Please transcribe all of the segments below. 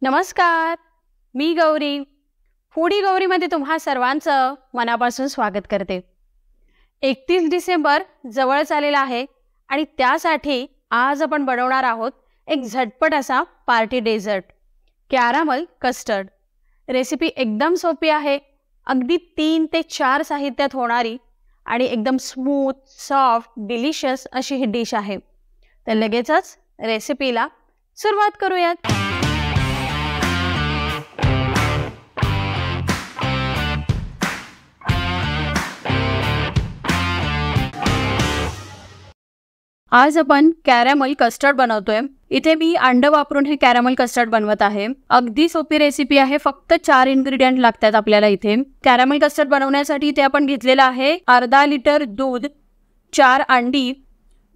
नमस्कार, मी गौरी. फूडी गौरीमध्ये तुम्हा सर्वांचं मनापासून स्वागत करते. 31 डिसेंबर जवळच आलेला आहे आणि त्यासाठी आज आपण बनवणार आहोत एक झटपट असा party dessert, caramel custard. Recipe एकदम सोपी आहे. अगदी 3 ते 4 साहित्यात होणारी आणि एकदम स्मूथ, सॉफ्ट, डिलिशियस अशी ही डिश आहे. तर लगेचच रेसिपीला सुरुवात करूयात. आज आपण कॅरामल कस्टर्ड बनवतोय. इथे मी अंड वापरून हे कॅरामल कस्टर्ड बनवत आहे. अगदी सोपी रेसिपी आहे. फक्त 4 इन्ग्रेडियंट लागतात आपल्याला इथे. कॅरामल कस्टर्ड बनवण्यासाठी इथे आपण घेतलेला आहे अर्धा लिटर दूध, 4 अंडी,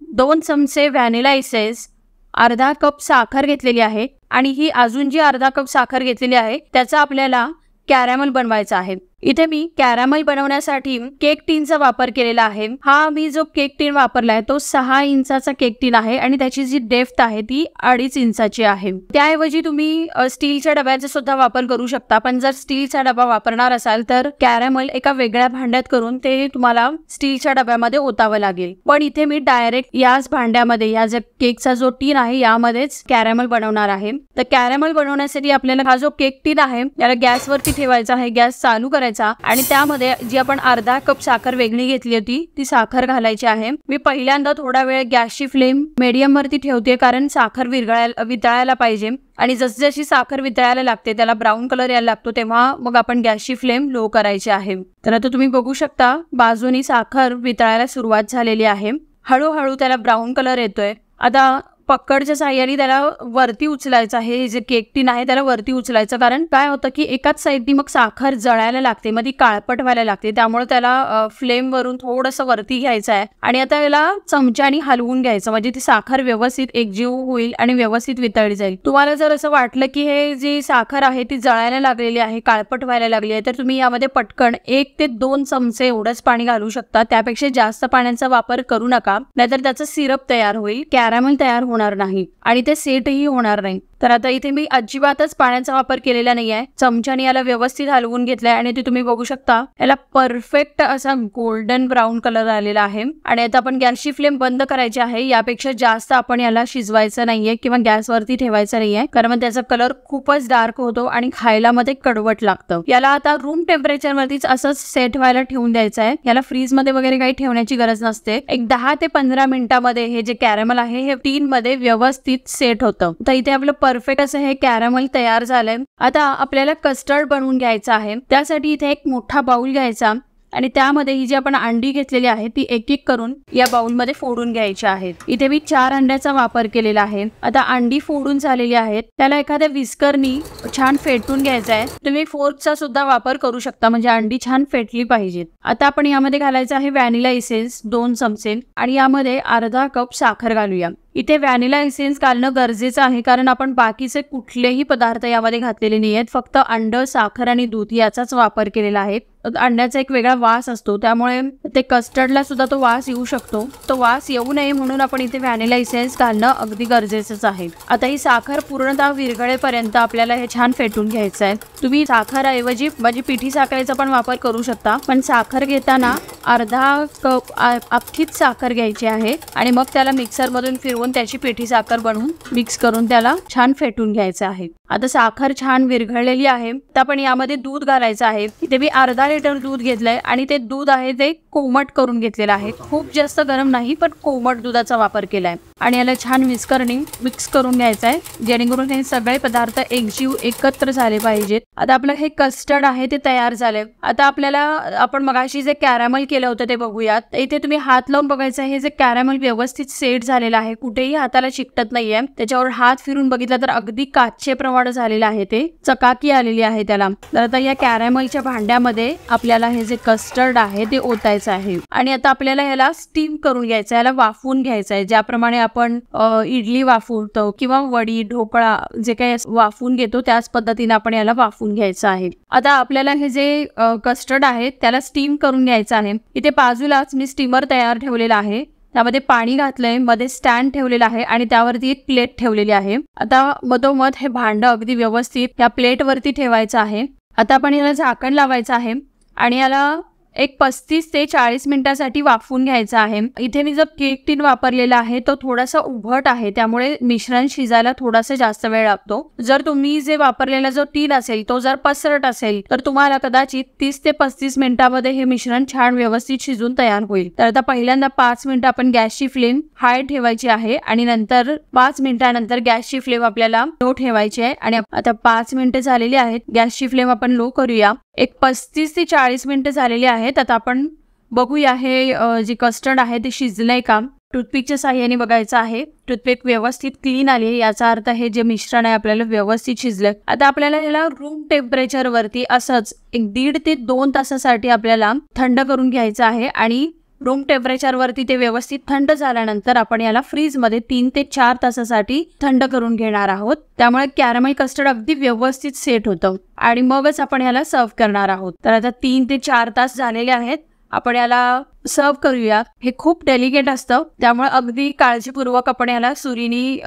2 चमचे व्हॅनिला एसेन्स, अर्धा कप साखर घेतलेली आहे आणि ही अजून जी अर्धा कप साखर घेतलेली आहे त्याचा आपल्याला कॅरामल बनवायचा आहे. इथे मी कॅरामल बनवण्यासाठी केक टीनचा वापर केलेला आहे. हा मी जो केक टीन वापरलाय तो 6 इंचाचा केक टीन आहे आणि त्याची जी डेप्थ आहे ती 2.5 इंचाची आहे. त्याऐवजी तुम्ही स्टीलच्या डब्याचा सुद्धा वापर करू शकता. पण जर स्टीलचा डबा वापरणार असाल तर कॅरामल एका वेगळ्या भांड्यात करून ते तुम्हाला स्टीलच्या डब्यामध्ये ओतावं लागेल. पण इथे मी डायरेक्ट याच भांड्यामध्ये, या जे केकचा जो टीन आहे यामध्येच कॅरामल बनवणार आहे. तर कॅरामल बनवण्यासाठी आपल्याला हा जो केक टीन आहे याला गॅसवरती ठेवायचा आहे. गॅस चालू करायचा आणि त्यामध्ये जी आपण अर्धा कप साखर वेगळी घेतली होती ती साखर घालायची आहे. मी पहिल्यांदा थोडा वेळ गॅसची फ्लेम मीडियम वरती ठेवते कारण साखर वितळायला पाहिजे आणि जशी साखर वितळायला लागते, त्याला ब्राऊन कलर यायला लागतो, तेव्हा मग आपण गॅसची फ्लेम लो करायची आहे. तर आता तुम्ही बघू शकता बाजूनी साखर वितळायला सुरुवात झालेली आहे. हळूहळू त्याला ब्राऊन कलर येतोय. आता पकडच्या साह्याने त्याला वरती उचलायचं आहे. जे केक टीन आहे त्याला वरती उचलायचं, कारण काय होतं की एकाच साईडनी मग साखर जळायला लागते, मग ती काळपट व्हायला लागते. त्यामुळे त्याला फ्लेम वरून थोडंसं वरती घ्यायचं आहे आणि आता याला चमच्याने हलवून घ्यायचं, म्हणजे ती साखर व्यवस्थित एकजीव होईल आणि व्यवस्थित वितळली जाईल. तुम्हाला जर असं वाटलं की हे जी साखर आहे ती जळायला लागलेली आहे, काळपट व्हायला लागली आहे, तर तुम्ही यामध्ये पटकन 1 ते 2 चमचे एवढंच पाणी घालू शकता. त्यापेक्षा जास्त पाण्याचा वापर करू नका, नाहीतर त्याचं सिरप तयार होईल, कॅरामल तयार होणार नाही आणि ते सेटही होणार नाही. तर आता इथे मी अजिबातच पाण्याचा वापर केलेला नाही आहे. चमच्याने याला व्यवस्थित हलवून घेतलाय आणि ते तुम्ही बघू शकता याला परफेक्ट असा गोल्डन ब्राऊन कलर आलेला आहे. आणि आता आपण गॅसची फ्लेम बंद करायची आहे. यापेक्षा जास्त आपण याला शिजवायचं नाहीये किंवा गॅसवरती ठेवायचं नाहीये, कारण मग त्याचा कलर खूपच डार्क होतो आणि खायला मध्ये कडवट लागतं. याला आता रूम टेम्परेचर वरतीच असंच सेट व्हायला ठेवून द्यायचं आहे. याला फ्रीज मध्ये वगैरे काही ठेवण्याची गरज नसते. एक 10 ते 15 मिनिटांमध्ये हे जे कॅरामल आहे हे टीन मध्ये व्यवस्थित सेट होतं. तर इथे आपलं परफेक्ट असं हे कॅरामल तयार झालंय. आता आपल्याला कस्टर्ड बनवून घ्यायचं आहे. त्यासाठी इथे एक मोठा बाउल घ्यायचा आणि त्यामध्ये ही जी आपण अंडी घेतलेली आहे ती एक एक करून या बाउलमध्ये फोडून घ्यायची आहेत. इथे मी 4 अंड्याचा वापर केलेला आहे. आता अंडी फोडून झालेली आहेत, त्याला एखाद्या विस्करनी छान फेटून घ्यायचं आहे. तुम्ही फोर्कचा सुद्धा वापर करू शकता, म्हणजे अंडी छान फेटली पाहिजेत. आता आपण यामध्ये घालायचं आहे व्हॅनिला एसेन्स 2 चमचे आणि यामध्ये अर्धा कप साखर घालूया. इथे व्हॅनिला एसेन्स घालणं गरजेचं आहे कारण आपण बाकीचे कुठलेही पदार्थ यामध्ये घातलेले नाही आहेत. फक्त अंड, साखर आणि दूध याचाच वापर केलेला आहे. अंड्याचा एक वेगळा वास असतो, त्यामुळे ते कस्टर्डला सुद्धा तो वास येऊ शकतो. तो वास येऊ नये म्हणून आपण इथे व्हॅनिला एसेन्स घालणं अगदी गरजेचंच आहे. आता ही साखर पूर्णतः विरघळेपर्यंत आपल्याला हे छान फेटून घ्यायचं आहे. तुम्ही साखरऐवजी म्हणजे पिठी साखरेचा पण वापर करू शकता, पण साखर घेताना अर्धा कप अख्खीच साखर घ्यायची आहे आणि मग त्याला मिक्सर मधून फिरवून त्याची पिठी साखर बनवून मिक्स करून त्याला छान फेटून घ्यायचं आहे. आता साखर छान विरघळलेली आहे, तर आपण यामध्ये दूध घालायचं आहे. इथे मी अर्धा लिटर दूध घेतलंय आणि ते दूध आहे ते कोमट करून घेतलेलं आहे. खूप जास्त गरम नाही, पण कोमट दुधाचा वापर केलाय. आणि याला छान विस्करने मिक्स करून घ्यायचं आहे, जेणेकरून हे सगळे पदार्थ एकजीव एकत्र झाले पाहिजेत. आता आपलं हे कस्टर्ड आहे ते तयार झाले. आता आपल्याला आपण मगाशी जे कॅरॅमल केलं होतं ते बघूयात. इथे तुम्ही हात लावून बघायचं आहे, हे जे कॅरॅमल व्यवस्थित सेट झालेलं आहे, कुठेही हाताला चिकटत नाहीये. त्याच्यावर हात फिरून बघितला तर अगदी काचेप्रमाणे झालेलं आहे, ते चकाकी आलेली आहे त्याला. तर आता या कॅरॅमलच्या भांड्यामध्ये आपल्याला हे जे कस्टर्ड आहे ते ओतायचं आहे आणि आता आपल्याला याला स्टीम करून घ्यायचं आहे, याला वाफवून घ्यायचं आहे. ज्याप्रमाणे आपण इडली वाफवतो किंवा वडी ढोकळा जे काही वाफवून घेतो त्याच पद्धतीने आपण याला वाफवून घ्यायचं आहे. आता आपल्याला हे जे कस्टर्ड आहे त्याला स्टीम करून घ्यायचं आहे. इथे बाजूलाच मी स्टीमर तयार ठेवलेला आहे, त्यामध्ये पाणी घातलंय, मध्ये स्टँड ठेवलेला आहे आणि त्यावरती एक प्लेट ठेवलेली आहे. आता मधोमध हे भांडं अगदी व्यवस्थित या प्लेटवरती ठेवायचं आहे. आता आपण याला झाकण लावायचं आहे आणि याला एक 35 ते 40 मिनिटांसाठी वाफवून घ्यायचं आहे. इथे मी जो केक टीन वापरलेला आहे तो थोडासा उभट आहे, त्यामुळे मिश्रण शिजायला थोडासा जास्त वेळ लागतो. जर तुम्ही जे वापरलेला जो टीन असेल तो जर पसरट असेल तर तुम्हाला कदाचित 30 ते 35 मिनिटांमध्ये हे मिश्रण छान व्यवस्थित शिजून तयार होईल. तर आता पहिल्यांदा 5 मिनिटं आपण गॅसची फ्लेम हाय ठेवायची आहे आणि नंतर 5 मिनिटांनंतर गॅसची फ्लेम आपल्याला लो ठेवायची आहे. आणि आता 5 मिनिटं झालेली आहेत, गॅसची फ्लेम आपण लो करूया. एक 35 ते 40 मिनिटं झालेली आहेत. आता आपण बघूया हे जे कस्टर्ड आहे ते शिजलंय का. टूथपिकच्या साहाय्याने बघायचं आहे. टूथपिक व्यवस्थित क्लीन आली आहे, याचा अर्थ हे जे मिश्रण आहे आपल्याला व्यवस्थित शिजलंय. आता आपल्याला याला रूम टेम्परेचर वरती असंच 1.5 ते 2 तासासाठी आपल्याला थंड करून घ्यायचं आहे आणि रूम टेम्परेचर वरती ते व्यवस्थित थंड झाल्यानंतर आपण याला फ्रीज मध्ये 3 ते 4 तासासाठी थंड करून घेणार आहोत. त्यामुळे कॅरॅमल कस्टर्ड अगदी व्यवस्थित सेट होतं आणि मगच आपण याला सर्व करणार आहोत. तर आता 3 ते 4 तास झालेले आहेत, आपण याला सर्व करूया. हे खूप डेलिकेट असतं, त्यामुळे अगदी काळजीपूर्वक आपण याला सुरीनी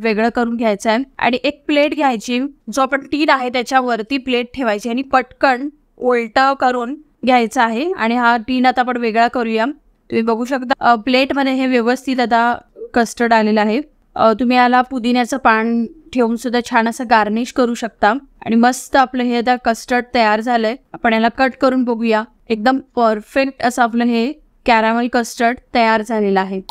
वेगळं करून घ्यायचं आहे. आणि एक प्लेट घ्यायची, जो आपण टीन आहे त्याच्यावरती प्लेट ठेवायची आणि पटकन उलटा करून घ्यायचा आहे. आणि हा टीन आता आपण वेगळा करूया. तुम्ही बघू शकता प्लेटमध्ये हे व्यवस्थित आता कस्टर्ड आलेलं आहे. तुम्ही याला पुदिन्याचं पान ठेवून सुद्धा छान असं गार्निश करू शकता. आणि मस्त आपलं हे आता कस्टर्ड तयार झालंय. आपण याला कट करून बघूया. एकदम परफेक्ट असं आपलं हे कॅरॅमल कस्टर्ड तयार झालेलं आहे.